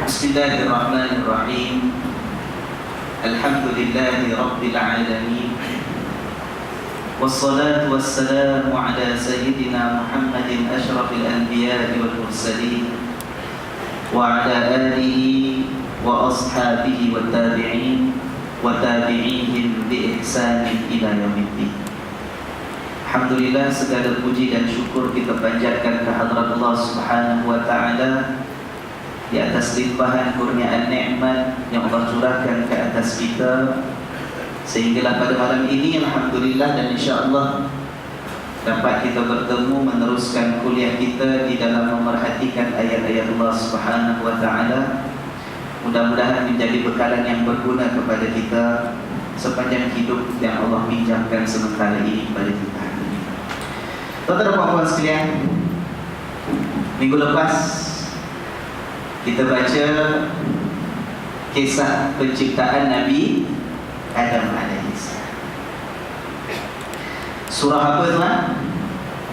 Bismillahirrahmanirrahim. Alhamdulillahi Rabbil Alamin. Wassalatu wassalamu ala Sayyidina Muhammadin ashrafil anbiya'i wal mursalin wa ala alihi wa ashabihi wa tabi'in wa tabi'ihim bi ihsanin ila yaumiddin. Alhamdulillah, segala puji dan syukur kita panjatkan ke hadrat Allah Subhanahu wa ta'ala di atas limpahan kurniaan nikmat yang Allah curahkan ke atas kita, sehinggalah pada malam ini alhamdulillah dan insya-Allah dapat kita bertemu meneruskan kuliah kita di dalam memerhatikan ayat-ayat Allah Subhanahu wa ta'ala. Mudah-mudahan menjadi bekalan yang berguna kepada kita sepanjang hidup yang Allah pinjamkan sementara ini kepada kita. Tuan-tuan dan puan-puan sekalian, minggu lepas kita baca kisah penciptaan Nabi Adam alaihissalam. Surah apa tuan?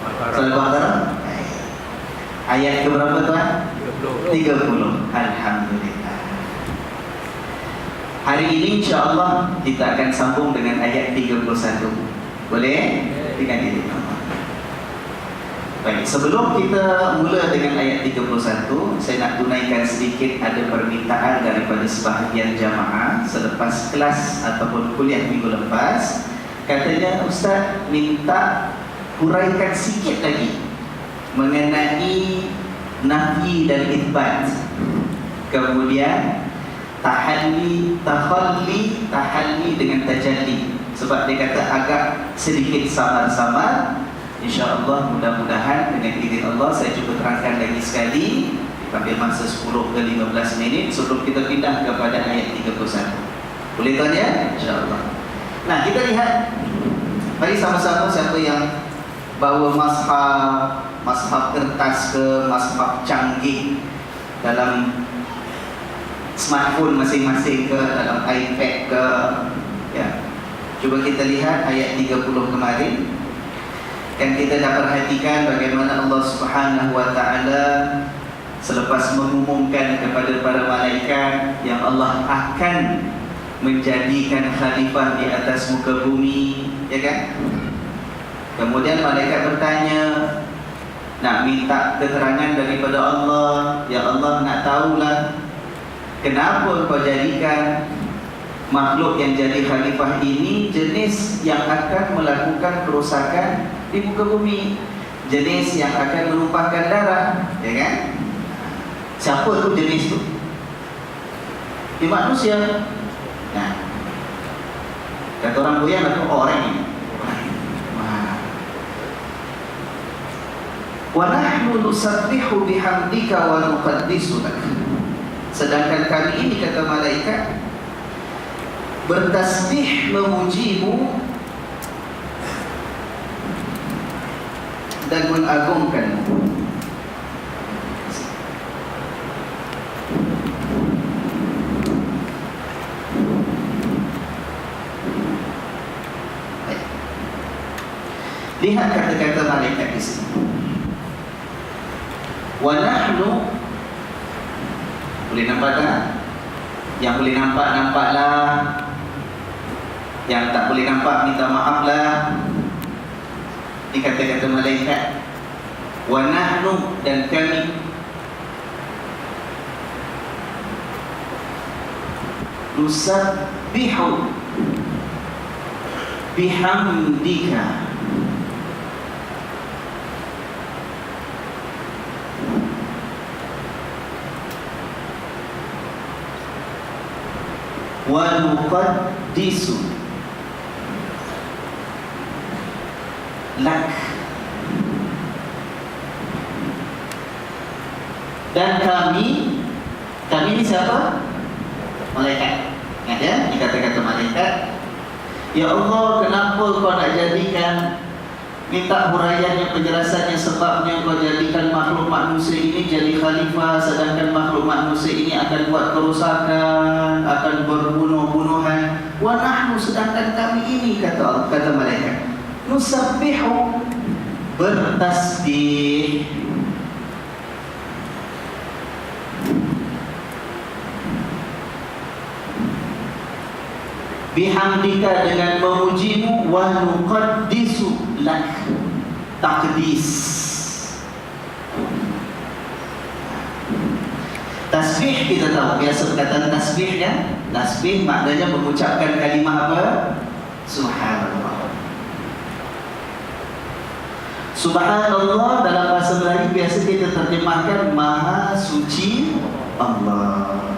Surah Al-Baqarah. Ayat ke berapa tuan? 30. Alhamdulillah. Hari ini insya-Allah kita akan sambung dengan ayat 31. Boleh? Dengan diri. Baik, sebelum kita mula dengan ayat 31, saya nak tunaikan sedikit ada permintaan daripada sebahagian jamaah selepas kelas ataupun kuliah minggu lepas. Katanya Ustaz minta huraikan sikit lagi mengenai nafi dan itsbat. Kemudian tahalli, tahalli dengan tajalli. Sebab dia kata agak sedikit samar-samar. InsyaAllah mudah-mudahan dengan izin Allah saya cuba terangkan lagi sekali. Kita ambil masa 10 ke 15 minit sebelum kita pindah kepada ayat 31. Boleh tuan ya? InsyaAllah. Nah, kita lihat. Mari sama-sama siapa yang bawa mashaf kertas ke mashaf canggih dalam smartphone masing-masing ke dalam iPad ke, ya. Coba kita lihat ayat 30 kemarin. Dan kita dah perhatikan bagaimana Allah Subhanahu wa ta'ala selepas mengumumkan kepada para malaikat yang Allah akan menjadikan khalifah di atas muka bumi, ya kan? Kemudian malaikat bertanya, nak minta keterangan daripada Allah. Ya Allah, nak tahulah kenapa kau jadikan makhluk yang jadi khalifah ini jenis yang akan melakukan kerosakan di muka bumi, jenis yang akan menumpahkan darah, ya kan? Siapa tu jenis tu? Di manusia. Nah, kata orang Buyan itu orang ini. Wa nahnu nusabbihu bihamdika wa nuqaddisu lak. Sedangkan kami ini, kata malaikat, bertasbih memujimu dan mengagungkanmu. Lihat kata-kata malaikat di sini. Wa nahnu, boleh nampak tak? Yang boleh nampak, nampaklah. Yang tak boleh nampak, minta maaflah. Ini kata-kata malaikat. Wa nahnu, dan kami. Nusabbihu bihamdika. Wa nuqaddisu lak. Dan kami ini siapa? Malaikat. Ada di kata-kata malaikat, ya Allah, kenapa kau nak jadikan, minta huraiannya, penjelasannya, sebabnya kau jadikan makhluk manusia ini jadi khalifah, sedangkan makhluk manusia ini akan buat kerosakan, akan berbunuh-bunuhan. Wa nahnu, sedangkan kami ini, kata malaikat, nusabbihu, bertasbih bihamdika dengan memujimu, wa nuqaddisu lak, taqdis. Tasbih kita tahu, biasa perkataan tasbih kan? Tasbih maknanya mengucapkan kalimah apa? Subhanallah. Subhanallah dalam bahasa Melayu biasa kita terjemahkan Maha Suci Allah.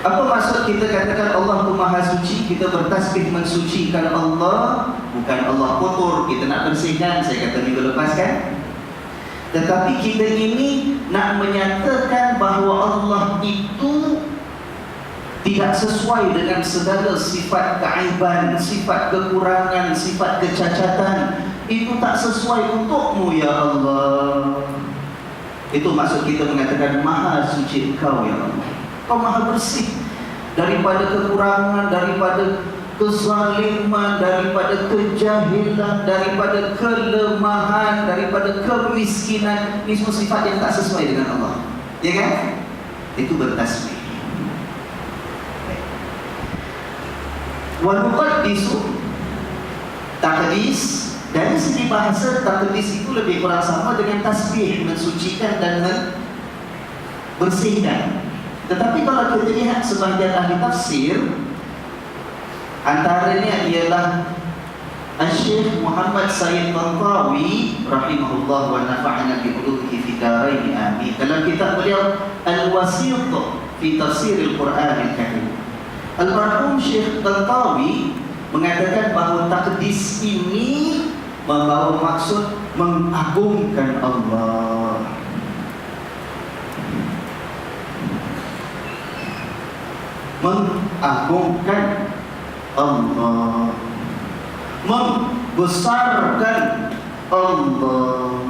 Apa maksud kita katakan Allah itu Maha Suci? Kita bertasbih mensucikan Allah, bukan Allah kotor, kita nak bersihkan. Saya kata minggu lepas kan? Tetapi kita ini nak menyatakan bahawa Allah itu tidak sesuai dengan segala sifat keaiban, sifat kekurangan, sifat kecacatan. Itu tak sesuai untukmu ya Allah. Itu maksud kita mengatakan Maha Suci Engkau ya Allah. Kau Maha bersih daripada kekurangan, daripada kezaliman, daripada kejahilan, daripada kelemahan, daripada kemiskinan. Ini semua sifat yang tak sesuai dengan Allah, ya kan? Itu bertasbih. Wa nuqaddisu, taqdis. Dari segi bahasa, taqdis itu lebih kurang sama dengan tasbih, mensucikan dan membersihkan. Tetapi kalau kita lihat sebahagian ahli tafsir, antaranya ialah Syekh Muhammad Sayyid Tantawi rahimahullah wa nafa'ana bi ulumihi fid dharain amin. Dalam kitab beliau Al-Wasit fi Tafsir Al-Quran Al-Karim, Al-Marhum Syekh Tantawi mengatakan bahawa taqdis ini membawa maksud mengagungkan Allah. Mengagungkan Allah, membesarkan Allah,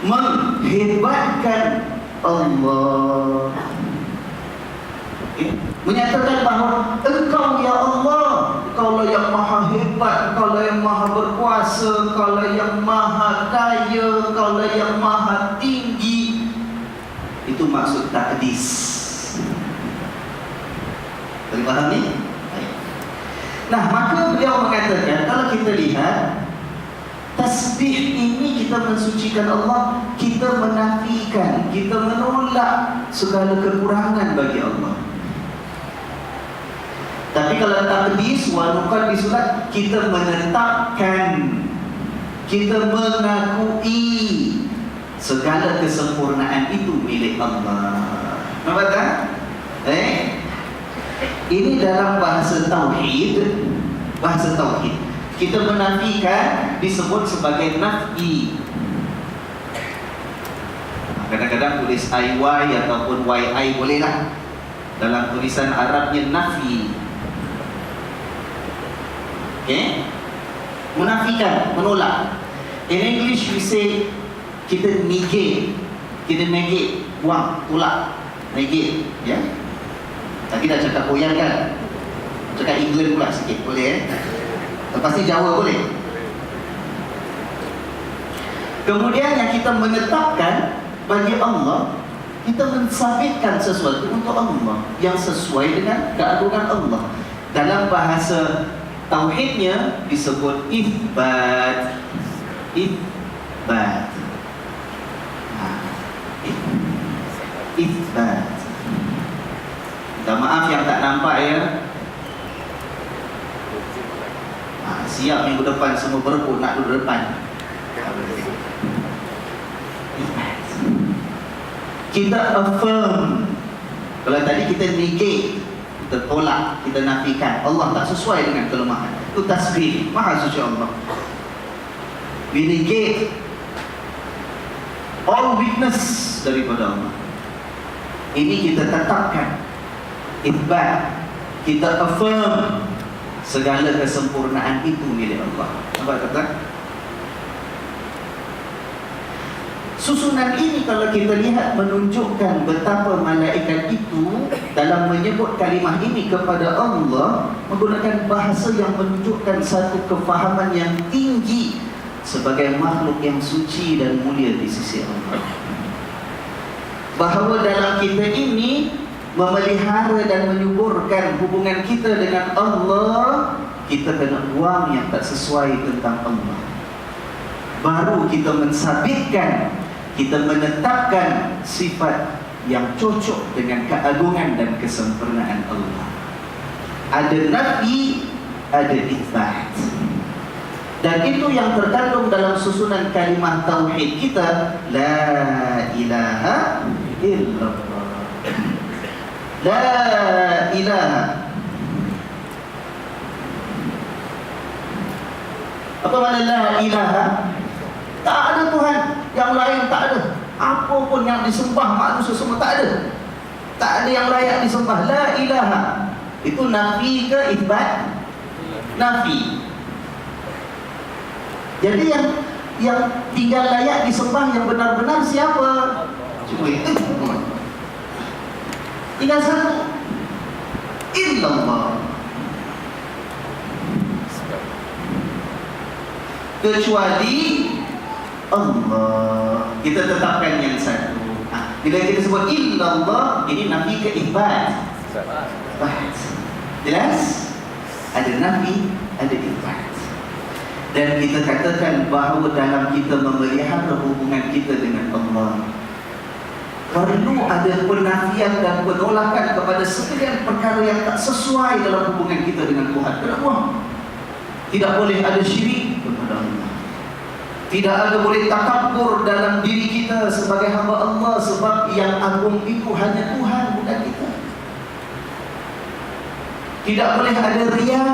menghebatkan Allah. Menyatakan bahawa Engkau ya Allah, Engkau lah yang maha hebat, Engkau lah yang maha berkuasa, Engkau lah yang maha kaya, Engkau lah yang maha tinggi. Itu maksud taqdis. Boleh faham ni? Nah, maka beliau mengatakan kalau kita lihat tasbih ini kita mensucikan Allah, kita menafikan, kita menolak segala kekurangan bagi Allah. Tapi kalau taqdis wa nuqaddisu lak, kita menetapkan, kita mengakui segala kesempurnaan itu milik Allah. Nampak tak? Ini dalam bahasa tauhid. Bahasa tauhid kita menafikan disebut sebagai naf'i. Kadang-kadang tulis IY ataupun YI bolehlah. Dalam tulisan Arabnya nafi. Okay? Menafikan, menolak. In English we say kita negate. Kita negate, buang, tolak, negate, ya. Tadi dah cakap Koyan kan? Cakap England pula sikit, boleh Lepas ni Jawa boleh. Kemudian yang kita menetapkan bagi Allah, kita mensabitkan sesuatu untuk Allah yang sesuai dengan keagungan Allah. Dalam bahasa tauhidnya disebut itsbat. Itsbat. Itsbat. Minta maaf yang tak nampak ya. Siap minggu depan semua berebut nak duduk depan. Kita affirm. Kalau tadi kita negate, kita tolak, kita nafikan, Allah tak sesuai dengan kelemahan. Itu tasbih, Maha Suci Allah. We negate all weakness daripada Allah. Ini kita tetapkan. Itsbat, kita affirm segala kesempurnaan itu milik Allah. Nampak kata? Susunan ini kalau kita lihat menunjukkan betapa malaikat itu dalam menyebut kalimah ini kepada Allah menggunakan bahasa yang menunjukkan satu kefahaman yang tinggi sebagai makhluk yang suci dan mulia di sisi Allah. Bahawa dalam kita ini memelihara dan menyuburkan hubungan kita dengan Allah, kita kena buang yang tak sesuai tentang Allah. Baru kita mensabitkan, kita menetapkan sifat yang cocok dengan keagungan dan kesempurnaan Allah. Ada nafi, ada itsbat. Dan itu yang terkandung dalam susunan kalimah tauhid kita, la ilaha illallah. La ilaha. Apa makna la ilaha? Tak ada Tuhan yang lain, tak ada. Apa pun yang disembah manusia semua tak ada. Tak ada yang layak disembah. La ilaha. Itu nafi ke itsbat? Nafi. Jadi yang tinggal layak disembah yang benar-benar siapa? Cuma itu. Tinggal satu. Illallah. Kecuali Allah. Kita tetapkan yang satu. Bila kita sebut illallah, ini nafi ke itsbat. Jelas? Ada nafi, ada itsbat. Dan kita katakan bahawa dalam kita memelihara hubungan kita dengan Allah, perlu ada penafian dan penolakan kepada sekalian perkara yang tak sesuai dalam hubungan kita dengan Tuhan. Kenapa? Tidak boleh ada syirik kepada Allah. Tidak ada boleh takabur dalam diri kita sebagai hamba Allah, sebab yang agung itu hanya Tuhan, bukan kita. Tidak boleh ada riya.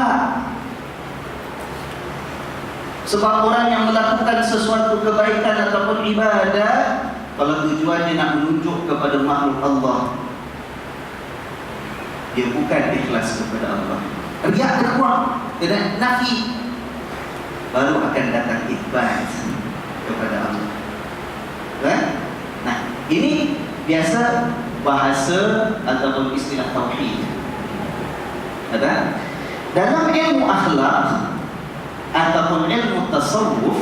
Sebab orang yang melakukan sesuatu kebaikan ataupun ibadah, kalau tujuannya nak menunjuk kepada makhluk Allah, dia bukan ikhlas kepada Allah. Riya terkuat, kena nafi, baru akan datang itsbat kepada Allah. Kan? Nah, ini biasa bahasa ataupun istilah tauhid. Ada dalam ilmu akhlak ataupun ilmu tasawuf,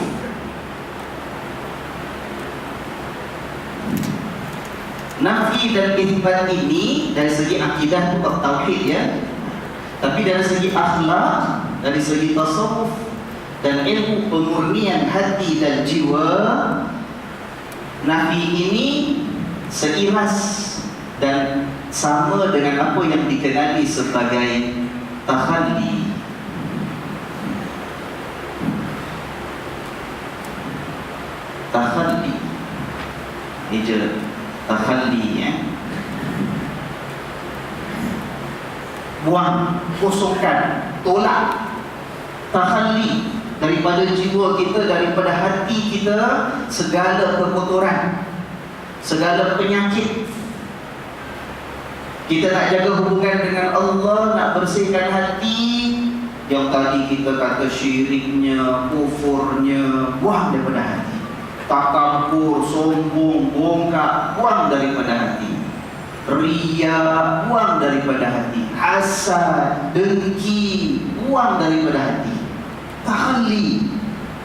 nafi dan itsbat ini dari segi akidah itu tauhid ya. Tapi dari segi akhlak, dari segi tasawuf dan ilmu pemurnian hati dan jiwa, nafi ini seiras dan sama dengan apa yang dikenali sebagai takhalli. Takhalli, hijrah, takhalli ya. Buang, kosongkan, tolak. Takhalli daripada jiwa kita, daripada hati kita, segala kekotoran, segala penyakit. Kita nak jaga hubungan dengan Allah, nak bersihkan hati, yang tadi kita kata syiriknya, kufurnya, buang daripada hati. Takabur, sombong, bongkak, buang daripada hati. Riya, buang daripada hati. Hasad, dengki, buang daripada hati. Takhalli,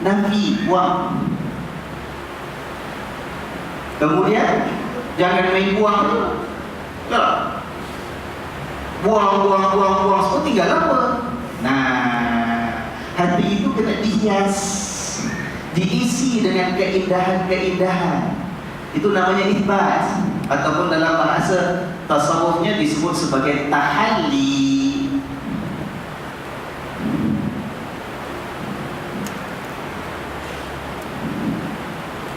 nafi, buang. Kemudian jangan main buang tu. Buang, semua tinggal apa? Nah, hati itu kena dihias, diisi dengan keindahan-keindahan. Itu namanya itsbat, ataupun dalam bahasa tasawufnya disebut sebagai tahalli.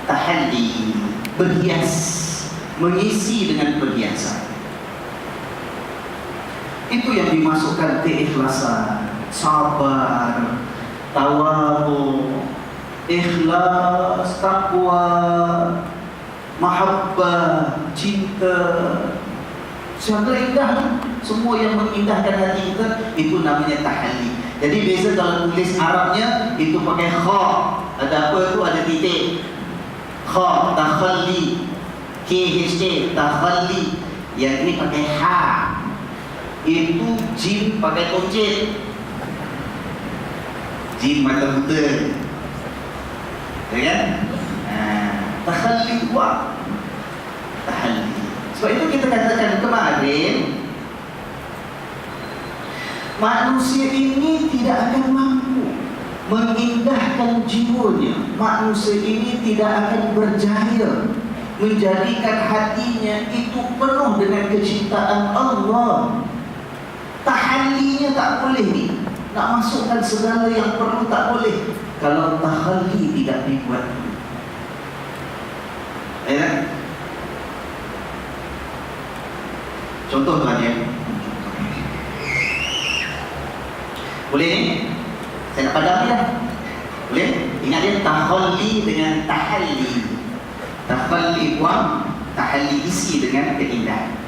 Tahalli, berhias, mengisi dengan perhiasan. Itu yang dimasukkan keikhlasan, sabar, tawadhu, ikhlas, takwa, mahabbah, cinta. Sangat indah. Semua yang mengindahkan hati kita, itu namanya tahalli. Jadi biasa kalau tulis Arabnya itu pakai kha. Ada apa tu? Ada titik. Kha, takhalli. KHT, takhalli. Yang ini pakai ha. Itu jim pakai tonjit. Jim mata buta. Ya kan? Takhalli wa tahalli. Sebab itu kita katakan kemana kemarin, manusia ini tidak akan mampu mengindahkan jiwanya. Manusia ini tidak akan berjaya menjadikan hatinya itu penuh dengan kecintaan Allah. Tahallinya tak boleh ni. Nak masukkan segala yang perlu tak boleh kalau tahalli tidak dibuat. Ya. Contoh tuan ya. Boleh ni? Saya nak padam dia. Boleh? Ingat dia tahalli dengan tahalli. Tahalli buang, tahalli isi dengan keindahan.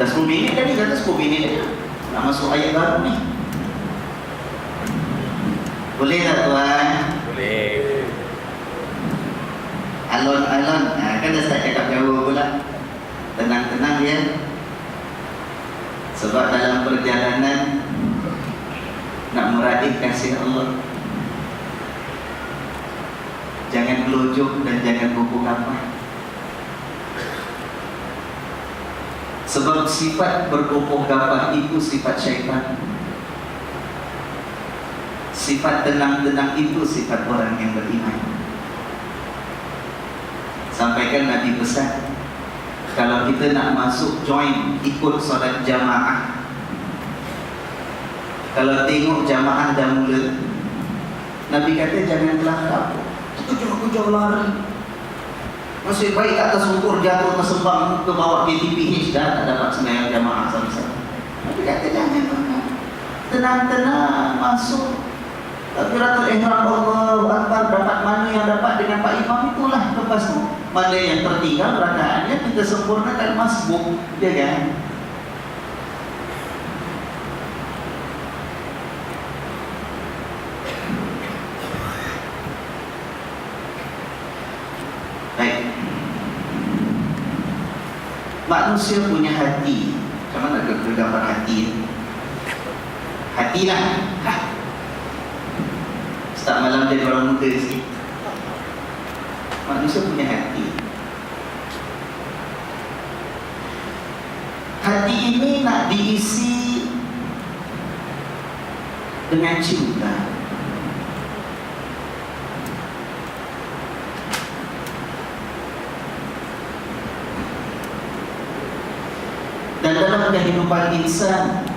Dah 10 minit tadi, kata 10 minit aja. Nak masuk ayat baru ni. Boleh tak tuan? Boleh. Alon-alon, kan dah start cakap Jawa pula. Tenang-tenang ya. Sebab dalam perjalanan nak meraih kasih Allah, jangan gelojok dan jangan buku kapal. Sebab sifat berkokoh gapah itu sifat syaitan. Sifat tenang-tenang itu sifat orang yang beriman. Sampaikan Nabi pesan, kalau kita nak masuk join ikut solat jamaah, kalau tengok jamaah dah mula, Nabi kata jangan kelakar, kita jauh-jauh lari. Masih baik kat atas ukur jatuh tersembang ke bawah KTPH dah tak dapat sembahyang jamaah sama-sama. Nabi kata jangan makan, tenang-tenang masuk takbiratul ihram, Allahu Akbar, dapat mana yang dapat dengan Pak Imam itulah. Lepas tu mana yang tertinggal rakaatnya kita sempurnakan masbuk, ya kan? Baik. Manusia punya hati. Macam mana gambar hati? Hati lah. Start malam jadi orang muda sikit. Manusia punya hati. Hati ini nak diisi dengan cinta. Dan dalam kehidupan insan,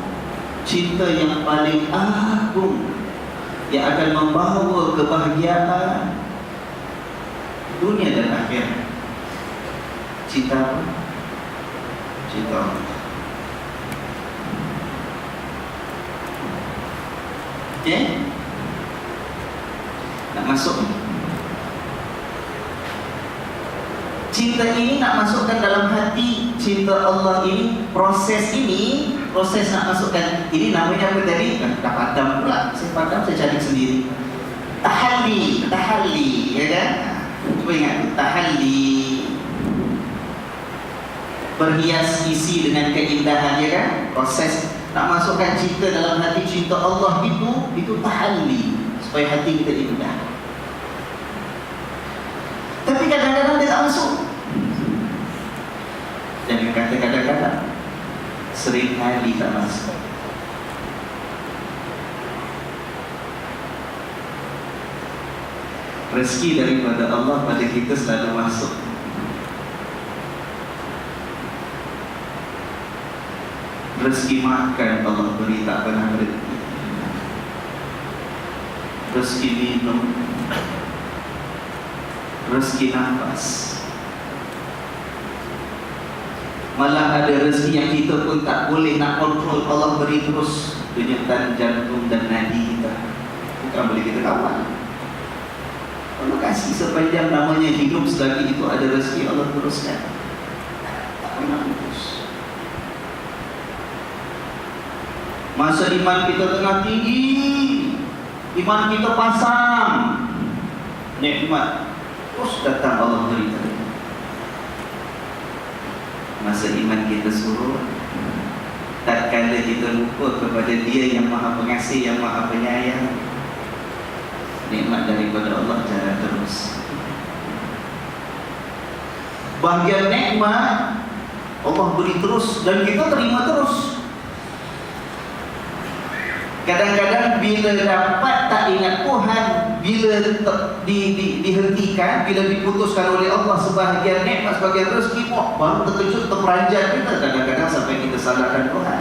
cinta yang paling agung yang akan membawa kebahagiaan dunia dan akhirat. Cinta apa? Cinta Allah. Okay? Nak masuk? Cinta ini nak masukkan dalam hati. Cinta Allah ini, proses nak masukkan. Ini namanya apa tadi? Dah padam pula. Saya padam, saya cari sendiri. Tahalli, ya kan? Cuba ingat, tahalli. Berhias isi dengan keindahan, ya kan? Proses nak masukkan cinta dalam hati, cinta Allah itu tahalli, supaya hati kita indah. Tapi kadang-kadang dia tak masuk. Jangan kata kadang-kadang, sering kali tak masuk. Rezeki daripada Allah pada kita selalu masuk. Rezeki makan Allah beri tak pernah berhenti. Rezeki minum, rezeki nafas. Malah ada rezeki yang kita pun tak boleh nak kontrol, Allah beri terus denyutan jantung dan nadi kita. Bukan boleh kita kawal. Allah kasih sepanjang namanya hidup, selagi itu ada rezeki Allah teruskan. Tak pernah putus. Masa iman kita tengah tinggi, iman kita pasang, nikmat, terus datang Allah beri. Masa iman kita surut, tatkala kita lupa kepada Dia yang Maha Pengasih, yang Maha Penyayang, nikmat daripada Allah jalan terus. Bahagian nikmat Allah beri terus dan kita terima terus. Kadang-kadang bila dapat tak ingat Tuhan, bila dihentikan, bila diputuskan oleh Allah sebahagian nikmat, sebahagian rezeki, baru terkejut, terperanjat kita. Kadang-kadang sampai kita salahkan Tuhan.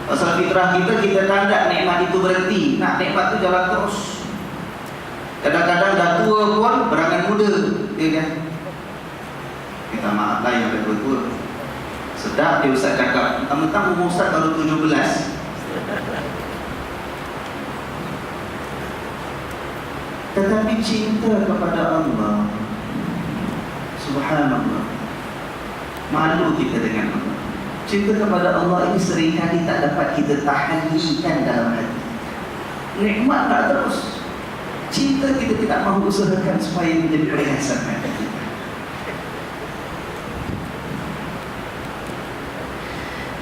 Pasal fitrah kita tak nikmat itu berhenti, nak nikmat itu jalan terus. Kadang-kadang dah tua pun berangan muda, kan? Kita maaf lah yang dah tua-tua. Sedap dia Ustaz cakap, mentang-mentang umur Ustaz baru 17. Tetapi cinta kepada Allah, subhanallah, malu kita dengan Allah. Cinta kepada Allah ini seringkali tak dapat kita tahankan dalam hati. Nikmat tak terus. Cinta kita tidak mahu usahakan supaya menjadi perhiasan hati kita.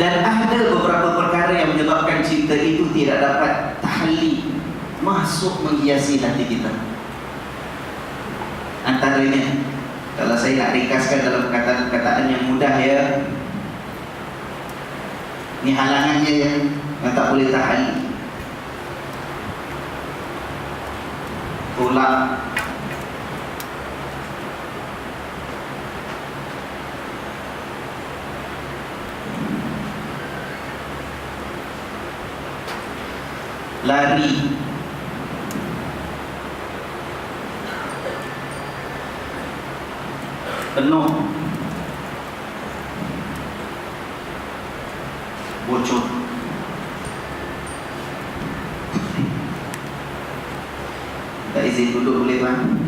Dan ada beberapa perkara yang menyebabkan cinta itu tidak dapat tahalli, masuk menghiasi hati kita. Antaranya, kalau saya nak ringkaskan dalam perkataan yang mudah ya, ini halangannya yang tak boleh tahalli. Tolak, lari, penuh, bocor. Tak izin duduk boleh tuan?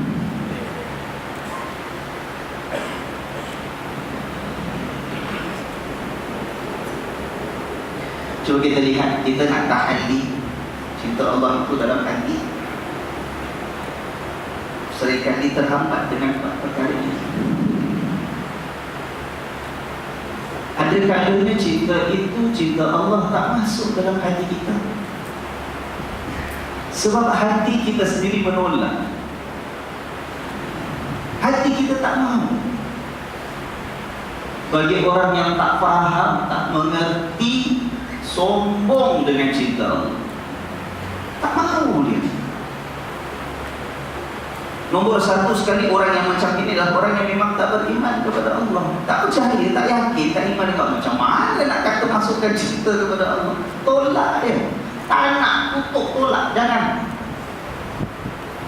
Cuba kita lihat, kita nak tahalli cinta Allah itu dalam hati, seringkali terhambat dengan perkara ini. Ada kalanya cinta itu, cinta Allah tak masuk dalam hati kita, sebab hati kita sendiri menolak. Hati kita tak mahu. Bagi orang yang tak faham, tak mengerti, sombong dengan cinta Allah, tak mahu dia. Nombor satu sekali orang yang macam ini adalah orang yang memang tak beriman kepada Allah, tak percaya, tak yakin, tak iman dengan Allah. Macam mana nak kata masukkan cinta kepada Allah? Tolak dia. Tak nak, tutup, tolak, jangan.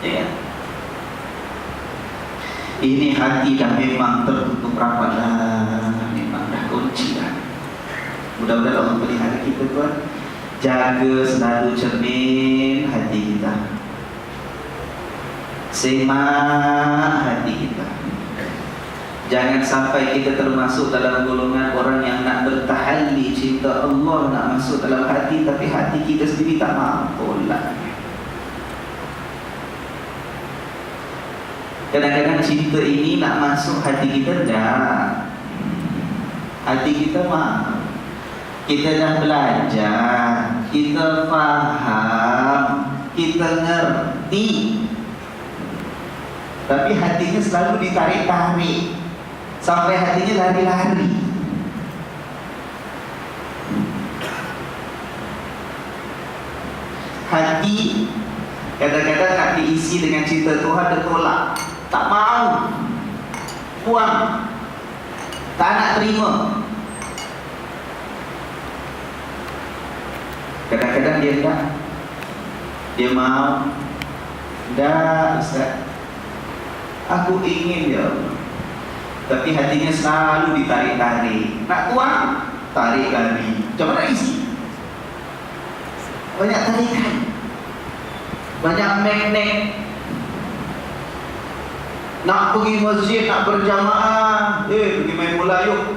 Ya. Ini hati dah memang tertutup rapat dah, memang dah kunci dah. Mudah-mudahan Allah pelihara kita tuan. Jaga selalu cermin hati kita, semak hati kita. Jangan sampai kita termasuk dalam golongan orang yang nak bertahalli cinta Allah, nak masuk dalam hati, tapi hati kita sendiri tak mampu lah. Kadang-kadang cinta ini nak masuk hati kita dah. Hati kita mampu. Kita dah belajar, kita faham, kita ngerti, tapi hatinya selalu ditarik-tarik sampai hatinya lari-lari. Hati kadang-kadang nak diisi dengan cinta Tuhan, dia tolak, tak mau, buang, tak nak terima. Kadang-kadang dia tak, dia mau, dah Ustaz, aku ingin ya Allah, tapi hatinya selalu ditarik-tarik. Nak tuang, tarik lagi. Macam mana isi? Banyak tarikan, banyak magnet. Nak pergi masjid, nak berjamaah, pergi main bola yuk.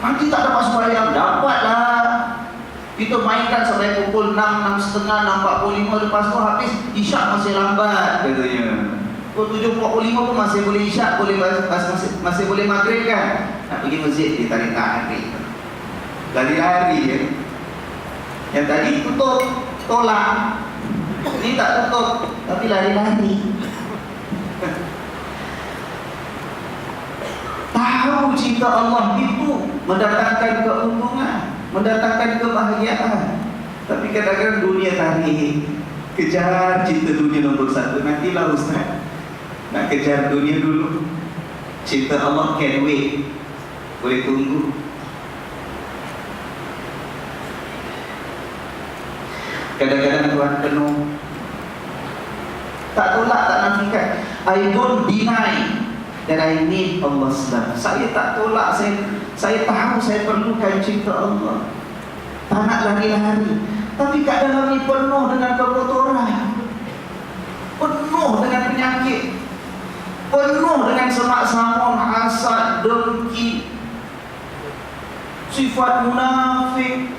Nanti tak dapat sembahyang, dapatlah. Kita mainkan sampai pukul 6, 6.30, 6.45, lepas tu habis isyak masih lambat katanya. Pukul 7.45 pun masih boleh isyak, masih boleh maghrib kan. Nak pergi masjid, dia tarik-tarik, lari-lari ya. Yang tadi tutup, tolak. Ini tak tutup, tapi lari-lari. tahu cinta Allah itu mendatangkan keuntungan, mendatangkan kebahagiaan. Tapi kadang-kadang dunia tarik, kejar cinta dunia nombor satu. Nantilah Ustaz, nak kejar dunia dulu. Cinta Allah can wait, boleh tunggu. Kadang-kadang Tuhan penuh, tak tolak, tak nafikan. I don't deny that I need Allah's love. Saya tak tolak, saya tahu saya perlukan cinta Allah. Tak nak lari-lari. Tapi kat dalam ni penuh dengan kekotoran, penuh dengan penyakit, penuh dengan semak samun, hasad, dengki, sifat munafik,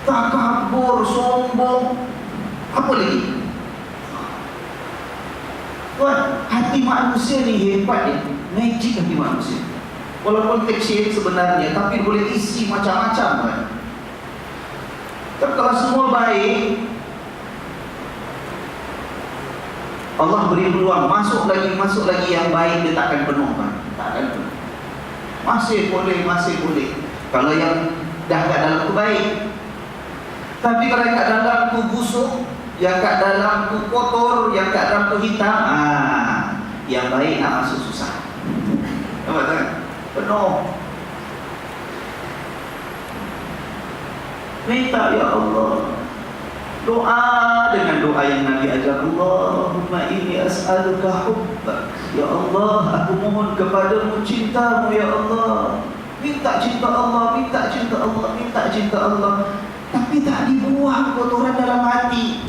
takabur, sombong. Apa lagi? Tuan, hati manusia ni hebat ya. Magic hati manusia. Walaupun kecil sebenarnya, tapi boleh isi macam-macam kan. Tapi kalau semua baik, Allah beri peluang, masuk lagi yang baik, dia takkan penuh kan? Takkan penuh. Masih boleh. Kalau yang dah kat dalam tu baik. Tapi kalau yang kat dalam tu busuk, yang kat dalam tu kotor, yang kat dalam tu hitam, yang baik nak masuk susah. Nampak tak? Penuh. Minta ya Allah, doa dengan doa yang Nabi ajar. Allahumma inni as'aluka hubbak. Ya Allah, aku mohon kepadamu cintamu ya Allah. Minta cinta Allah, minta cinta Allah, minta cinta Allah. Tapi tak dibuang kotoran dalam hati.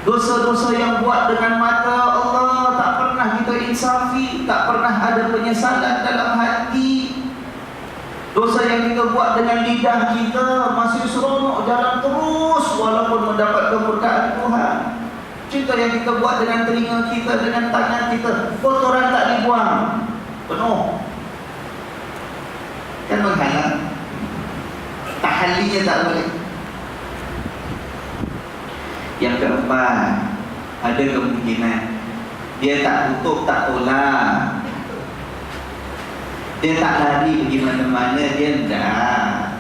Dosa-dosa yang buat dengan mata Allah tak pernah kita insafi, tak pernah ada penyesalan dalam hati. Dosa yang kita buat dengan lidah kita masih seronok jalan terus walaupun mendapat kemurkaan Tuhan. Cinta yang kita buat dengan telinga kita, dengan tangan kita, kotoran tak dibuang, penuh. Kan menghalang, tahalinya tak boleh. Yang keempat, ada kemungkinan dia tak tutup, tak tolak, dia tak lari pergi mana-mana, dia enggak.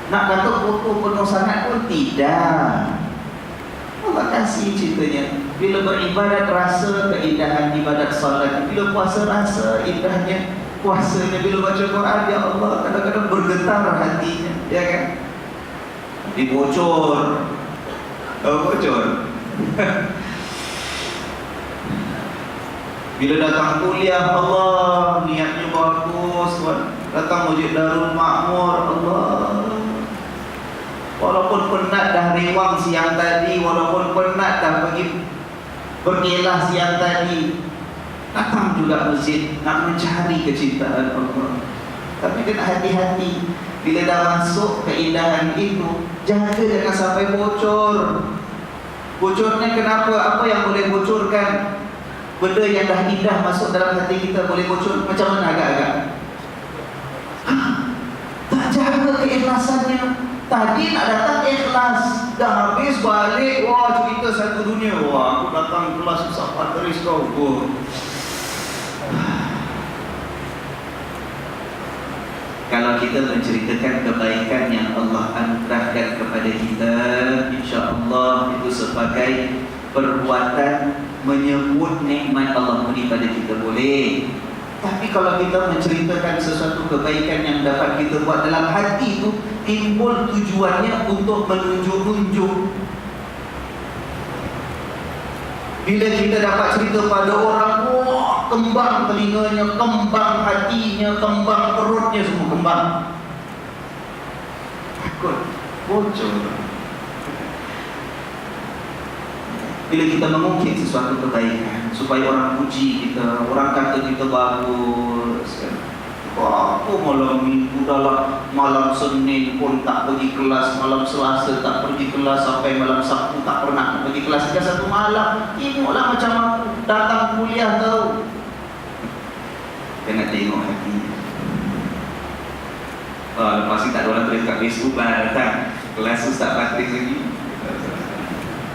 Nak kata foto penuh sangat pun tidak. Allah kasih cintanya. Bila beribadat rasa keindahan ibadat salat, bila puasa rasa indahnya puasanya, bila baca Quran ya Allah kadang-kadang bergetar hatinya, ya kan? Dibocor. Bocor. Bila datang kuliah, Allah niatnya bagus, datang masjid Darul Makmur, Allah. Walaupun penat dah rewang siang tadi, walaupun penat dah pergi berkelah siang tadi, datang juga masjid nak mencari kecintaan Allah. Tapi kena hati-hati. Bila dah masuk keindahan itu, jaga jangan sampai bocor. Bocornya kenapa? Apa yang boleh bocorkan? Benda yang dah indah masuk dalam hati kita boleh bocor. Macam mana agak-agak? Tak jaga keikhlasannya. Tadi nak datang ikhlas, dah habis balik, wah cerita satu dunia. Wah aku datang kelas susah patris kau. Kalau kita menceritakan kebaikan yang Allah anugerahkan kepada kita, insya-Allah itu sebagai perbuatan menyebut nikmat Allah beri pada kita, boleh. Tapi kalau kita menceritakan sesuatu kebaikan yang dapat kita buat dalam hati itu, timbul tujuannya untuk menunjuk-nunjuk. Bila kita dapat cerita pada orang, wah kembang telinganya, kembang hatinya, kembang perutnya, semua kembang. Takut bocor. Bila kita mengungkit sesuatu kebaikan supaya orang puji kita, orang kata kita bagus, wah, aku malam minggu dalam malam Senin pun tak pergi kelas, malam Selasa tak pergi kelas, sampai malam Sabtu tak pernah pergi kelas. Jika satu malam, tengoklah macam aku datang kuliah tahu. Kena tengok hatinya. Lepas ni tak ada orang tulis kat Facebook lah datang kelas Ustaz Patris lagi.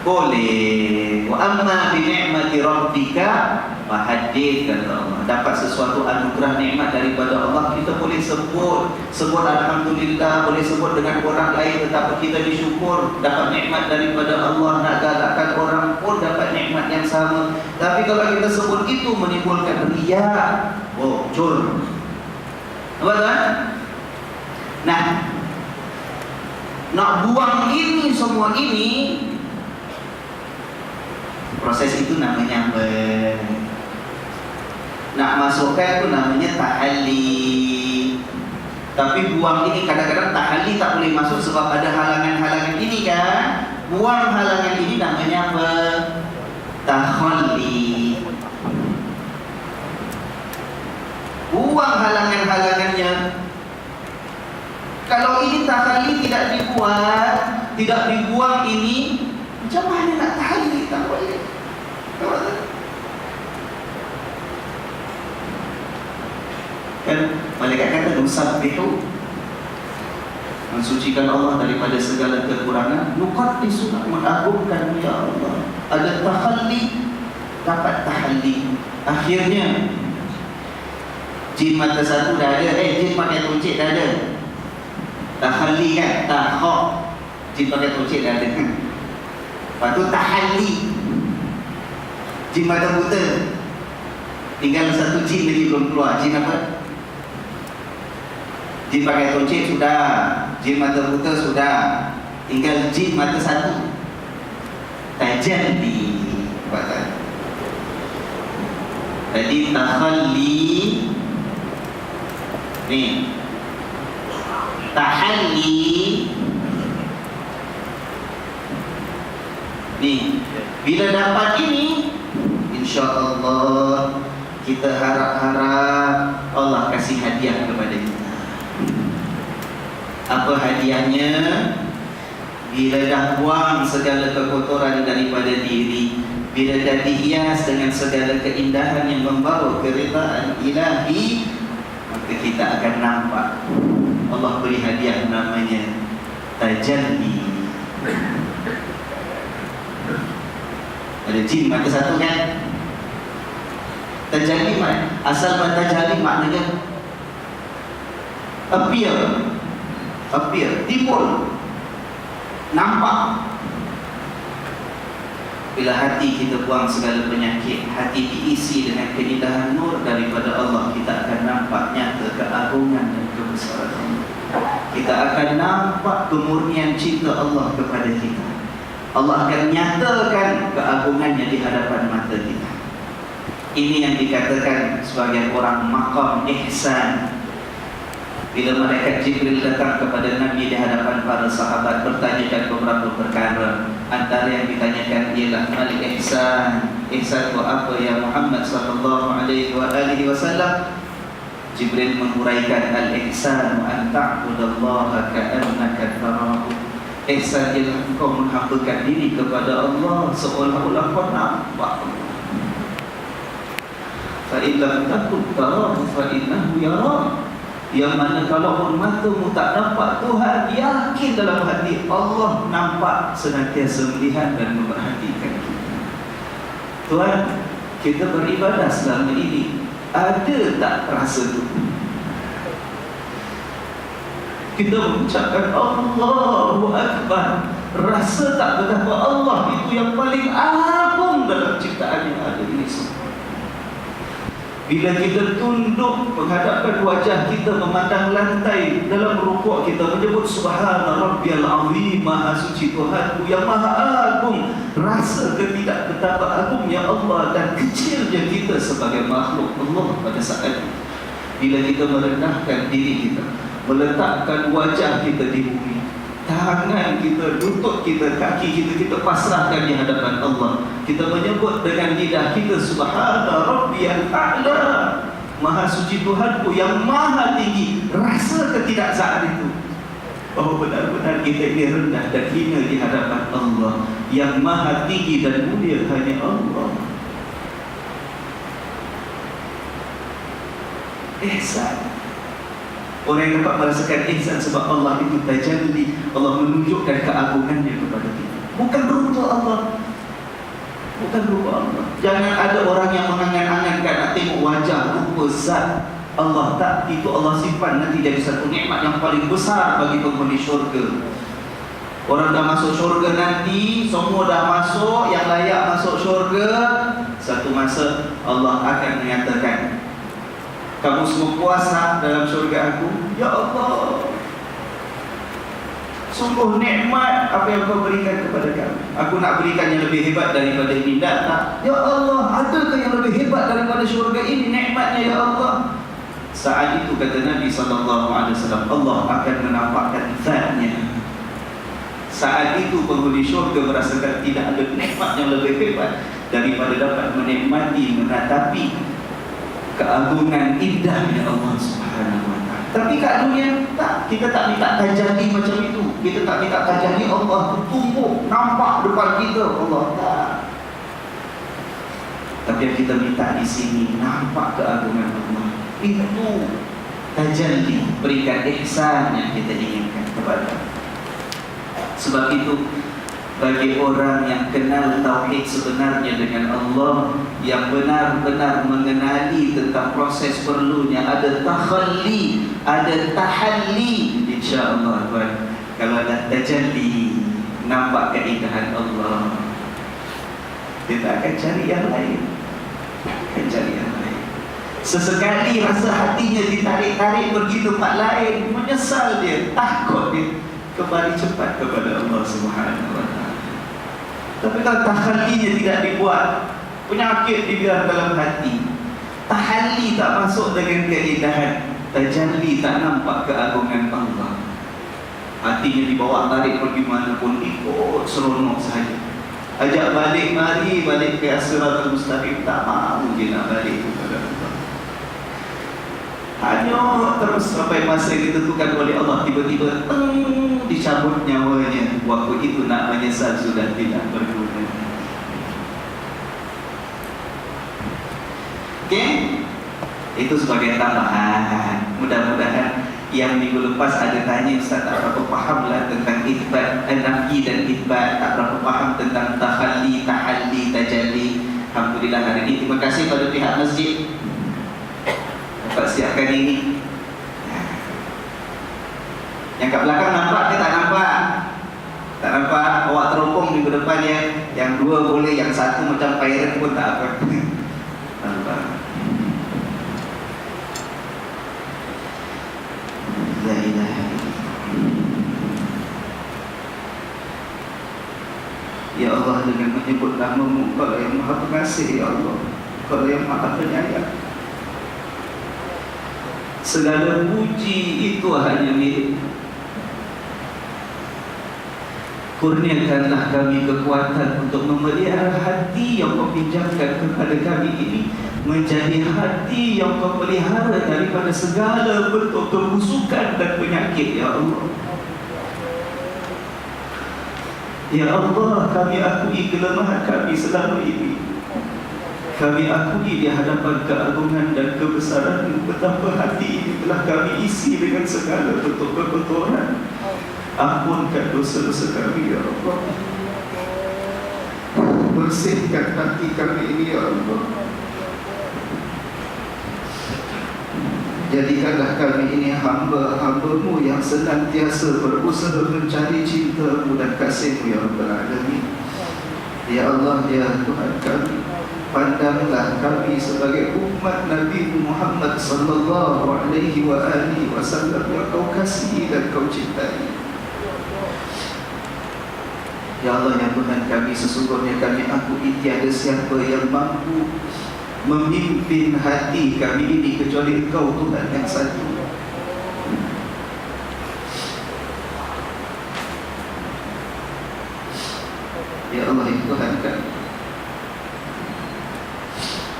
Boleh. Wa amma bi ni'mati rabbika fahaddith, kata Allah. Dapat sesuatu anugerah nikmat daripada Allah, kita boleh sebut alhamdulillah, boleh sebut dengan orang lain, tetapi kita disyukur dapat nikmat daripada Allah. Nak galakkan orang pun dapat nikmat yang sama. Tapi kalau kita sebut itu menimbulkan riya, bocor. Apa tuan? Nah, nak buang ini semua ini, proses itu namanya apa? Nak masukkan itu namanya tahalli. Tapi buang ini kadang-kadang tahalli tak boleh masuk sebab ada halangan-halangan ini kan. Buang halangan ini namanya apa? Takhalli. Buang halangan-halangannya. Kalau ini tahalli tidak dibuang ini, macam mana nak tahalli? Tak boleh. Kan malaikat kata nusabbihu, mensucikan Allah daripada segala kekurangan, nuqaddisu, mengagungkan ya Allah. Ada tahalli, dapat tahalli. Akhirnya jin mata satu dah ada, jin pakai tuncit dah ada. Tahalli kan, tahok, jin pakai tuncit dah ada. Lepas tu tahalli, jin mata buta, tinggal satu jin lagi belum keluar. Jin apa? Jin pakai tuncit sudah, jin mata buta sudah, tinggal jin mata satu. Tajalli. Jadi takhalli ni, tahalli ni. Bila dapat ini, insya-Allah kita harap-harap Allah kasih hadiah kepada kita. Apa hadiahnya? Bila dah buang segala kekotoran daripada diri, bila dah dihias dengan segala keindahan yang membawa keridaan ilahi, maka kita akan nampak Allah beri hadiah namanya tajalli. Ada jin mata satu kan? Tajalli asal tajalli maknanya appear, timbul, nampak. Bila hati kita buang segala penyakit, hati diisi dengan keindahan nur daripada Allah, kita akan nampak nyata keagungan dan kebesaran Allah. Kita akan nampak kemurnian cinta Allah kepada kita. Allah akan nyatakan keagungannya di hadapan mata kita. Ini yang dikatakan sebagai orang maqam ihsan. Bila malaikat Jibril datang kepada Nabi di hadapan para sahabat, bertanyakan beberapa perkara. Antara yang ditanyakan ialah mal ihsan. Ihsan itu apa ya Muhammad sallallahu alaihi wasallam? Jibril menguraikan al-ihsan an ta'budallaha ka'annaka tarahu. Ihsan ialah engkau menghambakan diri kepada Allah seolah-olah kau nampak. Fa in lam takun tarahu fa innahu yarah. Yang mana kalau matamu tak nampak Tuhan, yakin dalam hati Allah nampak, senantiasa melihat dan memperhatikan kita. Tuhan, kita beribadah selama ini, ada tak rasa tu? Kita mengucapkan Allahu Akbar, rasa tak betapa Allah itu yang paling agung dalam ciptaan yang ada ini semua? Bila kita tunduk menghadapkan wajah kita memandang lantai dalam rukuk, kita menyebut Subhana Rabbiyal Azim, Maha Suci Tuhanku yang Maha Agung. Rasa ke tidak betapa agungnya Allah dan kecilnya kita sebagai makhluk Allah pada saat itu. Bila kita merendahkan diri kita, meletakkan wajah kita di bumi, tangan kita, lutut kita, kaki kita pasrahkan di hadapan Allah. Kita menyebut dengan lidah kita Subhana Rabbiyal A'la, Maha Suci Tuhanku yang Maha Tinggi. Rasa ketidaksaat itu, bahawa benar-benar kita ini rendah dan hina di hadapan Allah yang Maha Tinggi dan mulia hanya Allah. Ihsan. Orang yang dapat merasakan ihsan sebab Allah itu tajalli, Allah menunjukkan keagungannya kepada kita. bukan rupa Allah. Bukan rupa Allah. Jangan ada orang yang mengangan-angankan nak tengok wajah, rupa, zat Allah. Tak, itu Allah simpan nanti jadi satu nikmat yang paling besar bagi penghuni syurga. Orang dah masuk syurga nanti, semua dah masuk, yang layak masuk syurga. Satu masa Allah akan menyatakan, kamu semua puasa dalam syurga aku? Ya Allah, sungguh nikmat apa yang kau berikan kepada kami. Aku nak berikan yang lebih hebat daripada ini. Tak. Ya Allah, adakah yang lebih hebat daripada syurga ini? Nikmatnya ya Allah. Saat itu kata Nabi SAW, Allah akan menampakkan zatnya. Saat itu penghuni syurga merasakan tidak ada nikmat yang lebih hebat daripada dapat menikmati, menatapi keagungan indahnya Allah Subhanahu wa Ta'ala. Tapi kat dunia tak, kita tak minta tajani macam itu. Kita tak minta tajani Allah tumpuk nampak depan kita, Allah tak. Tapi yang kita minta di sini nampak keagungan Allah. Itu tajalli, berikan ihsan yang kita inginkan kepada. Sebab itu bagi orang yang kenal tauhid sebenarnya dengan Allah, yang benar-benar mengenali tentang proses perlunya ada takhalli, ada tahalli, insya-Allah tuan. Kalau ada tajalli, nampak keindahan Allah, kita akan cari yang lain, akan cari yang lain. Sesekali rasa hatinya ditarik-tarik pergi tempat lain, menyesal dia, takut dia, kembali cepat kepada Allah Subhanahu wa Ta'ala. Tapi kalau tahallinya tidak dibuat, penyakit dibiar dalam hati, tahalli tak masuk dengan keindahan, tajalli tak nampak keagungan Allah, hatinya dibawa tarik pergi mana pun ikut seronok saja. Ajak balik, mari balik ke as-siratal mustaqim, tak mahu dia nak balik kepada Allah. Hanya terus sampai masa yang ditentukan oleh Allah, tiba-tiba dicabut nyawanya. Waktu itu nak menyesal sudah tidak berguna. Okey, itu sebagai tambahan. Mudah-mudahan yang minggu lepas ada tanya, Ustaz tak berapa faham lah tentang itsbat, nafi dan itsbat, tak berapa faham tentang tahalli, tahalli, tajalli. Alhamdulillah hari ini terima kasih pada pihak masjid dapat siapkan ini. Yang kat belakang nampak ke tak nampak? Tak nampak? Awak teropong minggu depan ya. Yang dua boleh, yang satu macam pirate pun tak apa. Nampak? La ilaha illallah. Ya Allah, dengan menyebut nama-Mu, Kau yang Maha Pengasih, ya Allah, Kau yang Maha Penyayang. Segala puji itu hanya milik. Kurniakanlah kami kekuatan untuk memelihara hati yang Kau pinjamkan kepada kami ini menjadi hati yang Kau pelihara daripada segala bentuk kebusukan dan penyakit, ya Allah. Ya Allah, kami akui kelemahan kami selama ini. Kami akui di hadapan keagungan dan kebesaran betapa hati ini telah kami isi dengan segala bentuk kekotoran. Ampunkan dosa-dosa kami, ya Allah. Bersihkan hati kami ini, ya Allah. Jadikanlah kami ini hamba-hamba-Mu yang senantiasa berusaha mencari cinta-Mu dan kasih-Mu, ya Rabbal Alamin. Ya Allah, ya Tuhan kami, pandanglah kami sebagai umat Nabi Muhammad sallallahu alaihi wa alihi wasallam yang Kau kasihi dan Kau cintai. Ya Allah, ya Tuhan kami, sesungguhnya kami akui tiada siapa yang mampu memimpin hati kami ini kecuali Engkau, Tuhan yang satu. Ya Allah, ya Tuhan kami,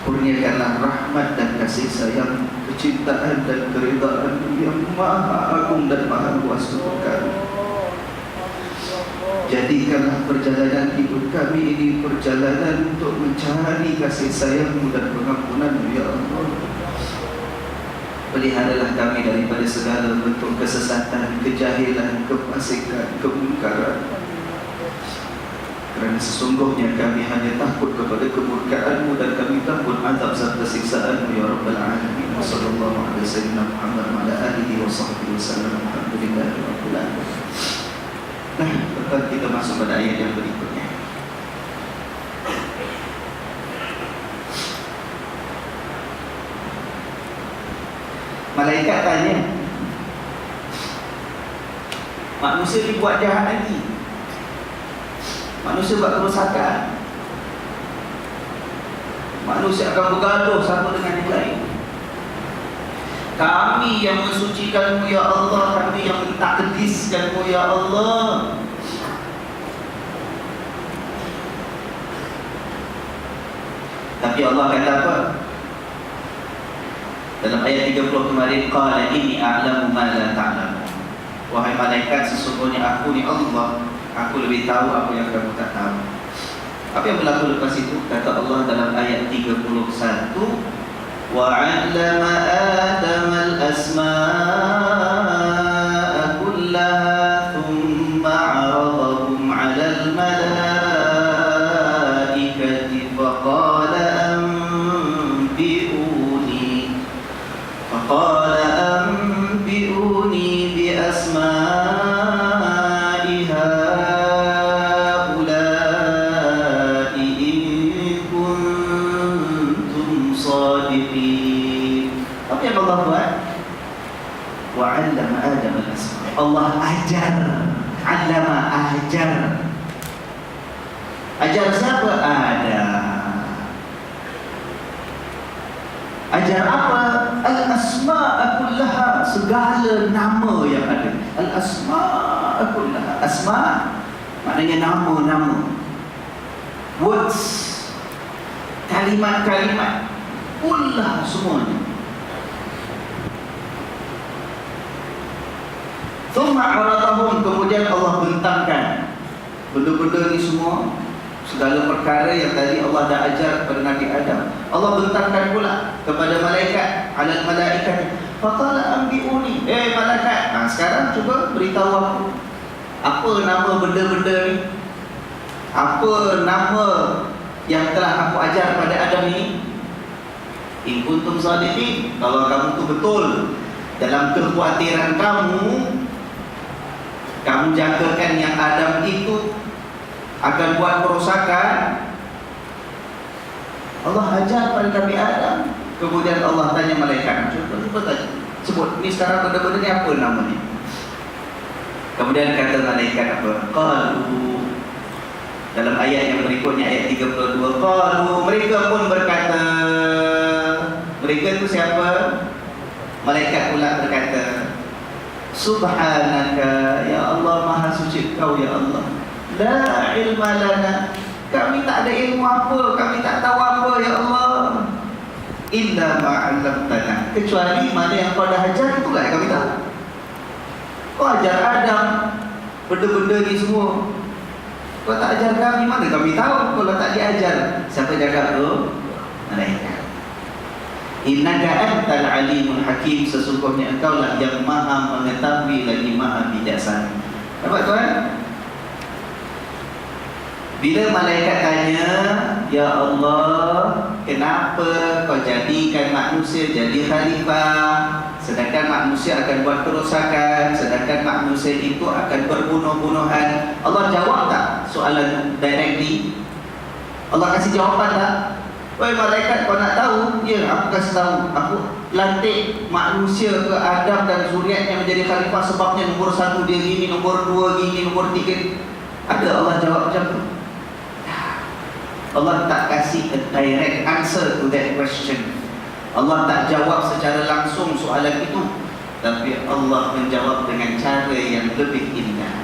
kurniakanlah rahmat dan kasih sayang, kecintaan dan keridaan yang maha agung dan maha luas untuk kami. Jadikanlah perjalanan hidup kami ini perjalanan untuk mencari kasih sayang-Mu dan pengampunan-Mu, ya Allah. Peliharalah kami daripada segala bentuk kesesatan, kejahilan, kefasikan, kemungkaran. Kerana sesungguhnya kami hanya takut kepada kemurkaan-Mu dan kami takut azab serta siksaan-Mu ya Rabbal Alamin. Wassallallahu ala sayyidina Muhammad wa ala alihi wa sahbihi wasallam. Alhamdulillahi rabbil alamin. Nah, lepas kita masuk pada ayat yang berikutnya. Malaikat tanya, manusia dibuat jahat lagi, manusia buat kerosakan, manusia akan bergaduh satu dengan yang lain. Kami yang mensucikan-Mu ya Allah, kami yang mentakdiskan-Mu ya Allah. Tapi Allah kata apa? Dalam ayat 30 kemarin, qala inni a'lamu ma la ta'lamun. Wahai malaikat, sesungguhnya aku ni Allah, aku lebih tahu apa yang kamu tak tahu. Apa yang berlaku lepas itu? Kata Allah dalam ayat 31, wa 'allama Adama al-asma'a kullaha thumma 'aradahum 'ala al-malaikati faqala anbi'uni bi asma'i haula'i in kuntum shadiqin. Apa yang Allah buat? Wa 'allama Adama al-asma'. Allah ajar, 'allama ajar. Ajar siapa? Adam. Ajar apa? Al-asma'a kullaha, segala nama yang ada. Al-asma'a kullaha. Asma' maknanya nama-nama, words, kalimat-kalimat, kullaha, semuanya. Thumma 'aradahum, kemudian Allah bentangkan benda-benda ni semua, segala perkara yang tadi Allah dah ajar kepada Nabi Adam, Allah bentangkan pula kepada malaikat, alal malaikat. Faqala anbi'uni, malaikat, sekarang cuba beritahu aku, apa nama benda-benda ni, apa nama yang telah aku ajar pada Adam ni. In kuntum shadiqin, kalau kamu tu betul dalam kekhawatiran kamu jagakan yang Adam itu akan buat kerosakan. Allah ajar pada Nabi Adam. Kemudian Allah tanya malaikat, cuba tanya, sebut ni sekarang benda-benda ni apa nama ni. Kemudian kata malaikat apa? Qalu, dalam ayat yang berikutnya, ayat 32, qalu, mereka pun berkata. Mereka tu siapa? Malaikat pula berkata, subhanaka, ya Allah, maha suci Kau ya Allah, la ilma lana, kami tak ada ilmu apa, kami tak tahu apa ya Allah, illa ma'allamtana, kecuali mana yang Kau dah ajar, itulah yang kami tahu. Kau ajar Adam benda-benda ni semua, Kau tak ajar kami, mana kami tahu kalau tak diajar. Siapa jaga tu? Malaikat. Innaka antal alimul hakim, sesungguhnya Engkau lah yang maha mengetahui lagi maha bijaksana. Nampak tuan? Bila malaikat tanya, ya Allah, kenapa Kau jadikan manusia jadi khalifah, sedangkan manusia akan buat kerosakan, sedangkan manusia itu akan berbunuh-bunuhan? Allah jawab tak soalan directly? Allah kasih jawapan tak? Wahai malaikat, kau nak tahu? Ya, aku kasih tahu. Aku lantik manusia ke Adam dan zuriatnya menjadi khalifah sebabnya nombor 1 dia gini, nombor 2 gini, nombor 3. Ada Allah jawab macam tu? Allah tak kasih a direct answer to that question. Allah tak jawab secara langsung soalan itu, tapi Allah menjawab dengan cara yang lebih indah.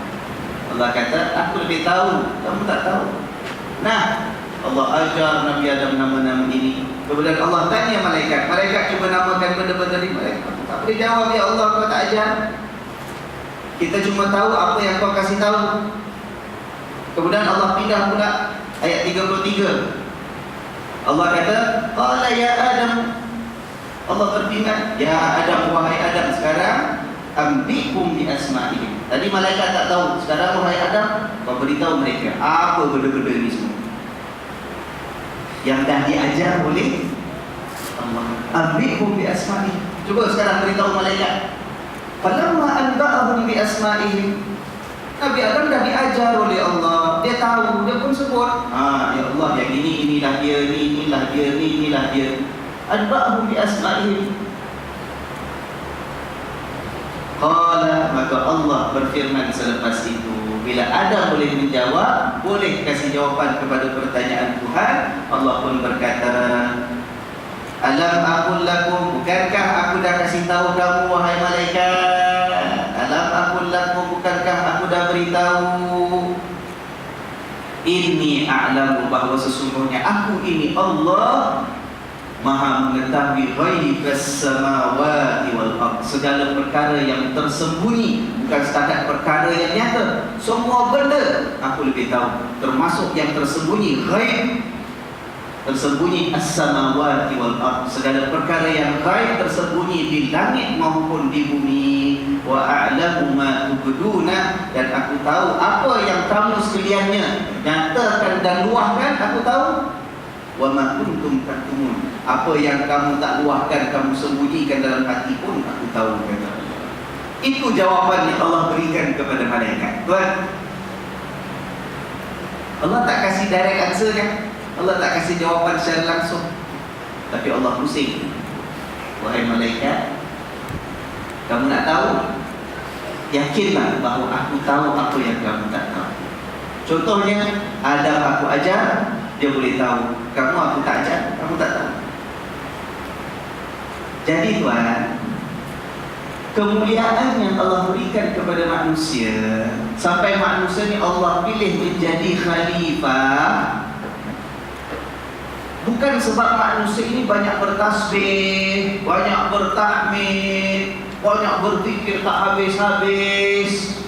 Allah kata, aku lebih tahu, kamu tak tahu. Nah, Allah ajar Nabi Adam nama-nama ini. Kemudian Allah tanya malaikat, malaikat cuba namakan benda-benda ini. Malaikat tak boleh jawab, ya Allah, Kau tak ajar. Kita cuma tahu apa yang Kau kasih tahu. Kemudian Allah pindah pula ayat 33. Allah kata, qala ya Adam, Allah berfirman, ya Adam, wahai Adam, sekarang ambikum bi asma'ihim, Tadi malaikat tak tahu. Sekarang wahai Adam, kau beritahu mereka apa benda-benda ini semua yang dah diajar oleh Allah. Ambiqhum bi asma'i. Cuba sekarang beritahu malaikat. Falamma anba'ahum bi asma'ihim. Nabi Adam dah diajar oleh Allah. Dia tahu, dia pun sebut, ya Allah, yang inilah dia, inilah dia, inilah dia. Anba'ahum bi asma'ihim. Qala, maka Allah berfirman selepas itu, bila Adam boleh menjawab, boleh kasih jawapan kepada pertanyaan Tuhan, Allah pun berkata, alam aqul lakum, bukankah aku dah kasih tahu kamu wahai malaikat? Alam aqul lakum, bukankah aku dah beritahu? Inni a'lamu, bahawa sesungguhnya aku ini Allah Maha mengetahui ghaibas samawati wal ardh, segala perkara yang tersembunyi, bukan setakat perkara yang nyata. Semua benda aku lebih tahu, termasuk yang tersembunyi, ghaib. Tersembunyi as-samawati wal ardh, segala perkara yang ghaib tersembunyi di langit maupun di bumi. Wa a'lamu ma tubduna, dan aku tahu apa yang kamu sekaliannya nyatakan dan luahkan, aku tahu. Wa ma kuntum taktumun, apa yang kamu tak luahkan, kamu sembunyikan dalam hati pun aku tahu, kata Allah. Itu jawapan yang Allah berikan kepada malaikat. Tuan, Allah tak kasih direct answer kan? Allah tak kasih jawapan secara langsung, tapi Allah pusing. Wahai malaikat, kamu nak tahu? Yakinlah bahawa aku tahu apa yang kamu tak tahu. Contohnya, Adam aku ajar, dia boleh tahu. Kamu aku tak ajar, kamu tak tahu. Jadi tuan, kemuliaan yang Allah berikan kepada manusia, sampai manusia ni Allah pilih menjadi khalifah, bukan sebab manusia ini banyak bertasbih, banyak bertahmid, banyak berfikir tak habis-habis.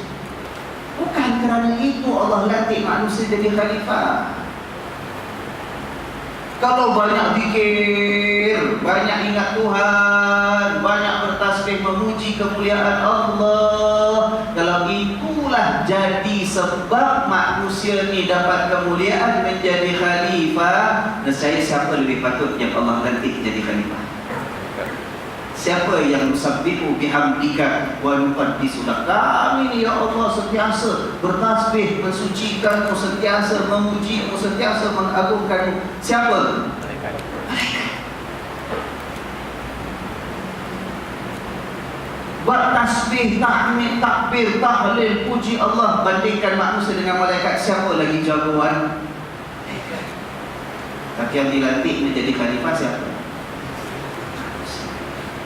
Bukan kerana itu Allah lantik manusia jadi khalifah. Kalau banyak zikir, banyak ingat Tuhan, banyak bertasbih memuji kemuliaan Allah, kalau itulah jadi sebab manusia ni dapat kemuliaan menjadi khalifah, nescaya siapa lebih patut yang Allah lantik jadi khalifah? Siapa yang musabbihu bihamdika wa nuqaddisu lak? Kami ni ya Allah sentiasa bertasbih, mensucikanmu, sentiasa memujimu, sentiasa mengagungkanmu. Siapa? Malaikat. Buat tasbih, tahmid, takbir, tahlil, puji Allah. Bandingkan manusia dengan malaikat, siapa lagi jagoan? Malaikat. Tapi yang dilantik menjadi khalifah siapa?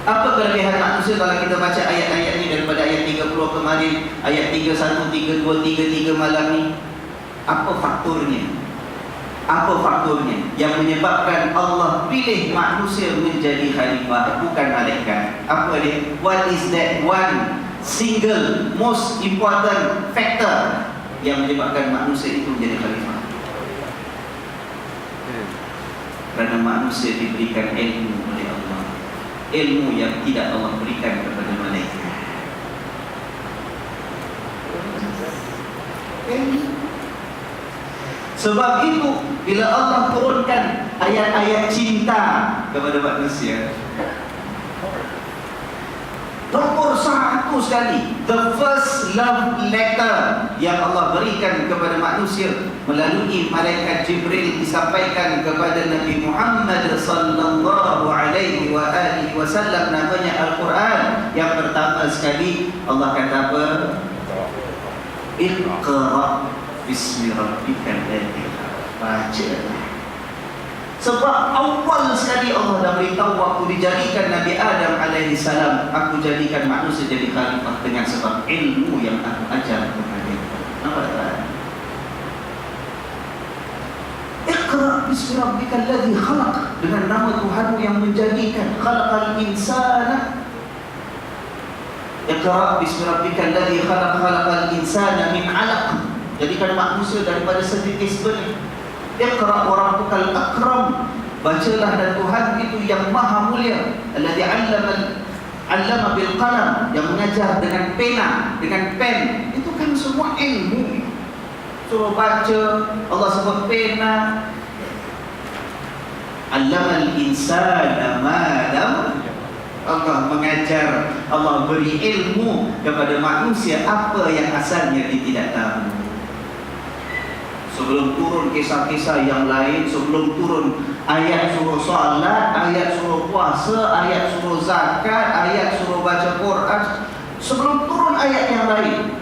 Apa kelebihan manusia kalau kita baca ayat-ayat ni daripada ayat 30 kemarin, ayat 31, 32, 33 malam ni? Apa faktornya? Apa faktornya yang menyebabkan Allah pilih manusia menjadi khalifah, bukan malaikat? Apa dia? What is that one single most important factor yang menyebabkan manusia itu menjadi khalifah? Kerana manusia diberikan ilmu oleh Allah, ilmu yang tidak Allah berikan kepada malaikat. Sebab itu bila Allah turunkan ayat-ayat cinta kepada manusia, nomor satu sekali, the first love letter yang Allah berikan kepada manusia melalui malaikat Jibril disampaikan kepada Nabi Muhammad sallallahu alaihi wa alihi wasallam, namanya Al-Quran. Yang pertama sekali Allah kata apa? Iqra bismi rabbikal ladzi khalaq. Bacalah. Sebab awal sekali Allah dah beritahu waktu dijadikan Nabi Adam alaihi salam, aku jadikan manusia jadi khalifah dengan sebab ilmu yang aku ajar kepada dia. Nampak tak? Iqra bismi rabbikal ladzi khalaq, dengan nama Tuhanmu yang menjadikan. Khalaqal insana. Iqra bismi rabbikal ladzi khalaq, khalaqal insana min 'alaq. Jadikan manusia daripada setitis benih. Iqra wa rabbukal akram, bacalah dan Tuhan itu yang maha mulia. Alladzi 'allama allama bil qalam, yang mengajar dengan pena, dengan pen. Itu kan semua ilmu. Suruh baca, Allah sebut pena. Allamal insana ma lam, Allah mengajar, Allah beri ilmu kepada manusia apa yang asalnya dia tidak tahu. Sebelum turun kisah-kisah yang lain, sebelum turun ayat suruh solat, ayat suruh puasa, ayat suruh zakat, ayat suruh baca Quran, sebelum turun ayat yang lain,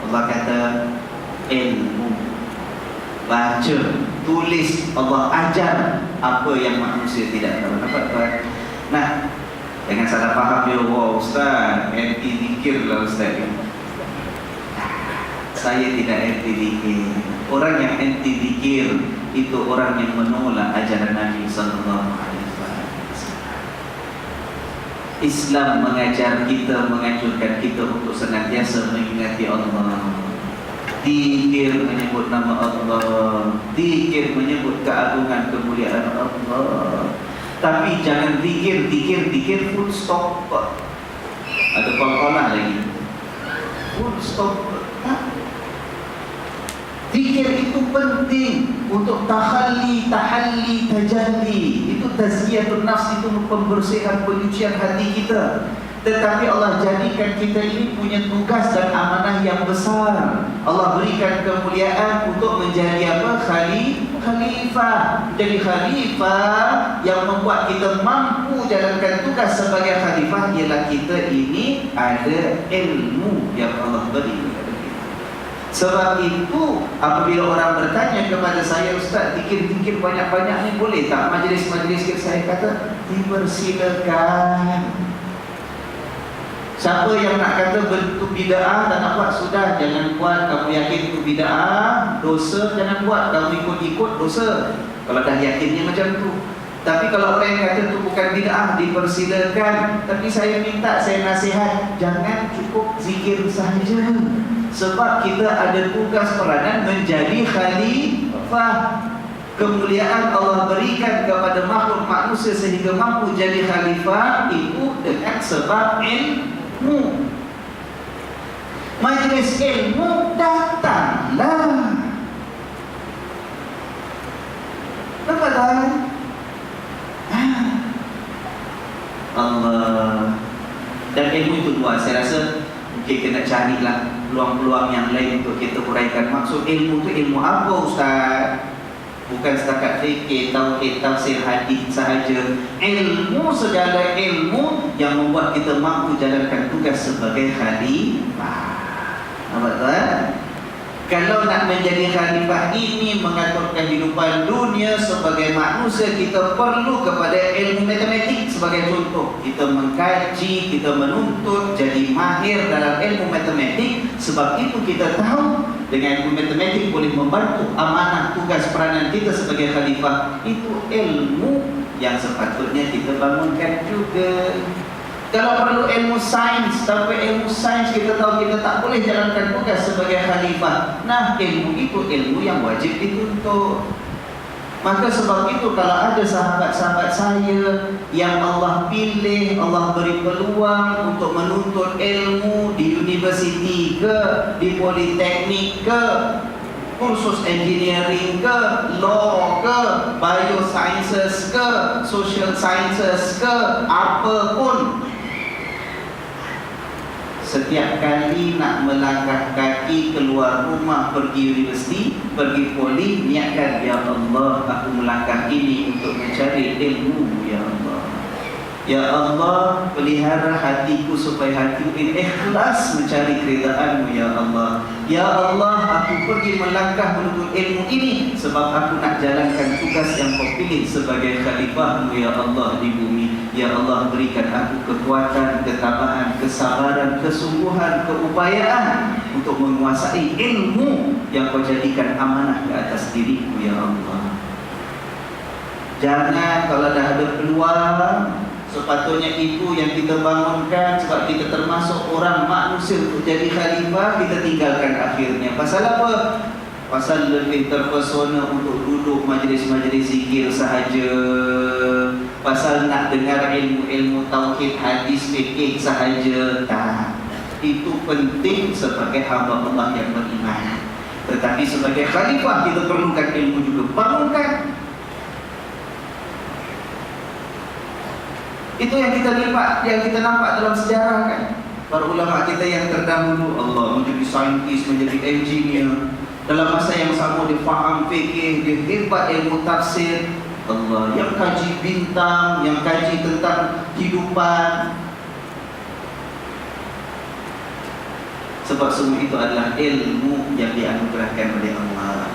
Allah kata ilmu. Baca, tulis, Allah ajar apa yang manusia tidak tahu. Nampak tuan? Nah, jangan salah faham dia, wah ustaz, anti zikir lah ustaz. Saya tidak anti zikir. Orang yang anti zikir itu orang yang menolak ajaran Nabi sallallahu alaihi wasallam. Islam mengajar kita, menganjurkan kita untuk senantiasa mengingati Allah. Zikir menyebut nama Allah, zikir menyebut keagungan kemuliaan Allah. Tapi jangan zikir full stop. Ada qalqalah lagi. Full stop. Zikir itu penting untuk tahalli, tajalli. Itu tazkiyatun nafs, itu pembersihan, penyucian hati kita. Tetapi Allah jadikan kita ini punya tugas dan amanah yang besar. Allah berikan kemuliaan untuk menjadi apa? Khalifah. Jadi khalifah yang membuat kita mampu jalankan tugas sebagai khalifah ialah kita ini ada ilmu yang Allah beri kepada kita. Sebab itu apabila orang bertanya kepada saya, ustaz, zikir banyak-banyak ni boleh tak? Majlis-majlis saya kata dipersilakan. Siapa yang nak kata bentuk bid'ah tak nak buat, sudah, jangan buat. Kamu yakin itu bid'ah, dosa, jangan buat. Kamu ikut-ikut, dosa. Kalau dah yakinnya macam tu. Tapi kalau orang yang kata itu bukan bid'ah, dipersilakan. Tapi saya minta, saya nasihat, jangan cukup zikir sahaja. Sebab kita ada tugas peranan menjadi khalifah. Kemuliaan Allah berikan kepada makhluk manusia sehingga mampu jadi khalifah itu dengan sebab ilmu. Majlis ilmu datanglah. Nampak tak? Allah. Dan ilmu itu luas. Saya rasa mungkin kena carilah peluang-peluang yang lain untuk kita uraikan. Maksud ilmu itu ilmu apa, ustaz? Bukan setakat fikir, tauhid, tafsir, hadis sahaja. Ilmu, segala ilmu yang membuat kita mampu jalankan tugas sebagai khalifah. Nampak tak? Kalau nak menjadi khalifah ini, mengatur kehidupan dunia sebagai manusia, kita perlu kepada ilmu matematik sebagai contoh. Kita mengkaji, kita menuntut, jadi mahir dalam ilmu matematik. Sebab itu kita tahu dengan ilmu matematik boleh membantu amanah tugas peranan kita sebagai khalifah. Itu ilmu yang sepatutnya kita bangunkan juga. Kalau perlu ilmu sains, tapi ilmu sains kita tahu kita tak boleh jalankan tugas sebagai khalifah. Nah, ilmu itu ilmu yang wajib dituntut. Maka sebab itu kalau ada sahabat-sahabat saya yang Allah pilih, Allah beri peluang untuk menuntut ilmu di universiti ke, di politeknik ke, kursus engineering ke, law ke, biosciences ke, social sciences ke, apapun. Setiap kali nak melangkah kaki keluar rumah, pergi universiti, pergi poli, niatkan, ya Allah, aku melangkah ini untuk mencari ilmu, ya Allah. Ya Allah, pelihara hatiku supaya hatiku ini ikhlas mencari keridaan-Mu, ya Allah. Ya Allah, aku pergi melangkah menuntut ilmu ini sebab aku nak jalankan tugas yang Kau pilih sebagai khalifah-Mu, ya Allah, di bumi. Ya Allah, berikan aku kekuatan, ketabahan, kesabaran, kesungguhan, keupayaan untuk menguasai ilmu yang Kau jadikan amanah ke atas diriku, ya Allah. Jangan kalau dah ada peluang, sepatutnya itu yang kita bangunkan. Sebab kita termasuk orang manusia untuk jadi khalifah, kita tinggalkan akhirnya. Pasal apa? Pasal lebih terpesona untuk duduk majlis-majlis zikir sahaja. pasal nak dengar ilmu-ilmu tauhid, hadis, fikih sahaja. Tak. Itu penting sebagai hamba Allah yang beriman. Tetapi sebagai khalifah kita perlukan ilmu juga. Bangunkan. Itu yang kita nampak dalam sejarah kan. Para ulama kita yang terdahulu, Allah menjadi saintis, menjadi engineer. Dalam masa yang sama dia faham fikih, dia hebat ilmu tafsir. Allah yang kaji bintang, yang kaji tentang kehidupan. Sebab semua itu adalah ilmu yang dianugerahkan oleh Allah.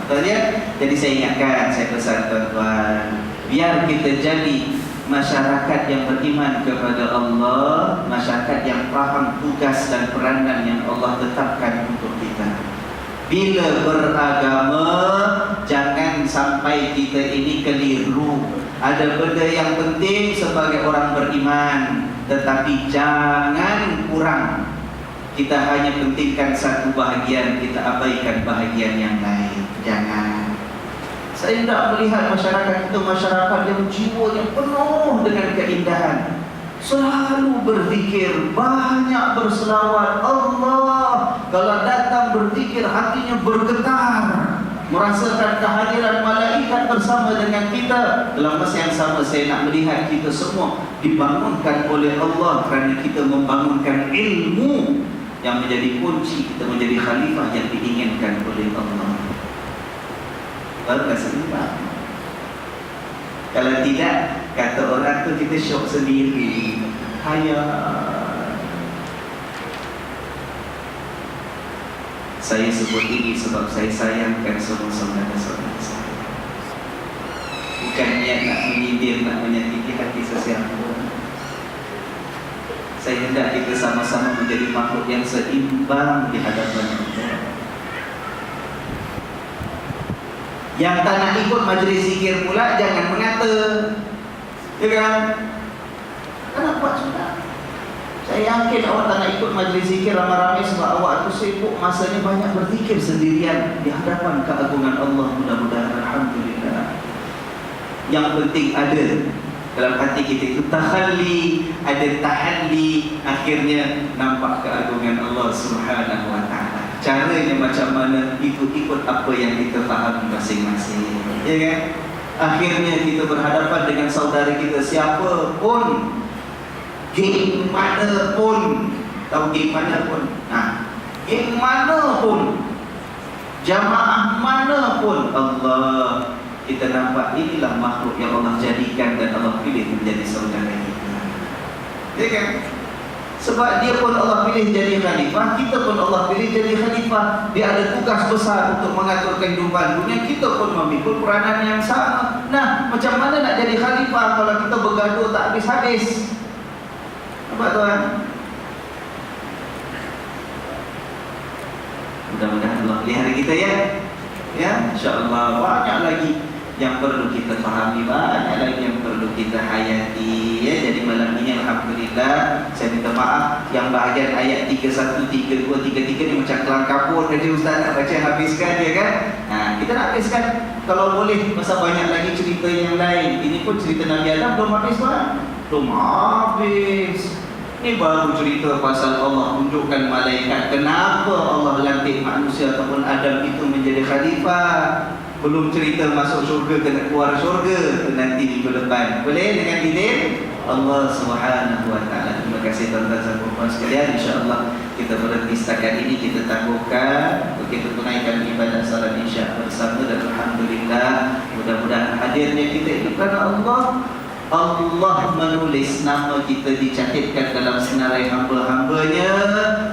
Jadi saya ingatkan, saya pesan tuan-tuan, biar kita jadi masyarakat yang beriman kepada Allah, masyarakat yang faham tugas dan peranan yang Allah tetapkan untuk kita. Bila beragama, jangan sampai kita ini keliru. Ada benda yang penting sebagai orang beriman, tetapi jangan kurang. Kita hanya pentingkan satu bahagian, kita abaikan bahagian yang lain. Jangan. Saya tidak melihat masyarakat itu masyarakat yang jiwanya penuh dengan keindahan, selalu berzikir, banyak berselawat. Allah kalau datang berzikir hatinya bergetar, merasakan kehadiran malaikat bersama dengan kita. Dalam masa yang sama saya nak melihat kita semua dibangunkan oleh Allah kerana kita membangunkan ilmu yang menjadi kunci kita menjadi khalifah yang diinginkan oleh Allah. Baru rasa seimbang. Kalau tidak, kata orang tu kita syok sendiri. Saya sebut ini sebab saya sayangkan semua saudara-saudara saya. Bukan niat nak menyindir, nak menyakiti hati sesiapa. Saya hendak kita sama-sama menjadi makhluk yang seimbang di hadapan Allah. Yang tak nak ikut majlis zikir pula jangan mengata. Ya kan? Tak nak buat sudah. Saya yakin awak tak nak ikut majlis zikir ramai-ramai sebab awak tu sibuk masanya banyak berzikir sendirian di hadapan keagungan Allah. Mudah-mudahan alhamdulillah. Yang penting ada dalam hati kita itu takhalli, ada tahalli, akhirnya nampak keagungan Allah Subhanahu wa taala. Caranya macam mana? Ikut apa yang kita faham masing-masing. Ya kan? Akhirnya kita berhadapan dengan saudara kita siapa pun, geng mana pun, tahu geng mana pun, geng mana pun, jamaah mana pun, Allah, kita nampak inilah makhluk yang Allah jadikan dan Allah pilih menjadi saudara kita. Ya kan? Sebab dia pun Allah pilih jadi khalifah, kita pun Allah pilih jadi khalifah. Dia ada tugas besar untuk mengatur kehidupan dunia. Kita pun memikul peranan yang sama. Nah, macam mana nak jadi khalifah kalau kita bergaduh tak habis-habis? Nampak tuan? Mudah-mudahan Allah pelihara kita ya. Ya, insya-Allah banyak lagi yang perlu kita fahami, banyak lagi yang perlu kita hayati ya. Jadi malam ini alhamdulillah saya minta maaf yang bahagian ayat 31, 32, 33 ni macam kelang kabut jadi ustaz nak baca habiskan ya kan. Kita nak habiskan kalau boleh, masa banyak lagi cerita yang lain. Ini pun cerita Nabi Adam belum habis kan? Belum habis. Ini baru cerita pasal Allah tunjukkan malaikat kenapa Allah lantik manusia ataupun Adam itu menjadi khalifah. Belum cerita masuk syurga kena keluar syurga, itu nanti minggu depan. Boleh dengan izin Allah Subhanahu wa taala. Terima kasih tuan-tuan dan puan sekalian. Insya-Allah kita berhenti setakat ini, kita tangguhkan untuk kita tunaikan ibadah salat Isya bersama dan alhamdulillah mudah-mudahan hadirnya kita ini kerana Allah menulis nama kita dicatatkan dalam senarai hamba-hambanya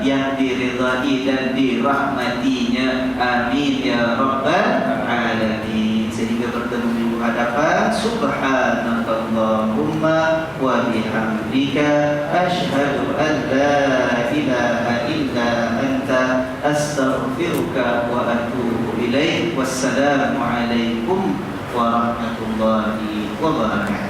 yang diridai dan dirahmatinya. Amin ya rabbal alamin. Sehingga bertemu di hadapan subhanakallahumma wa bihamdika asyhadu an la ilaha illa anta astaghfiruka wa atubu ilaik. Wassalamu alaikum warahmatullahi wabarakatuh.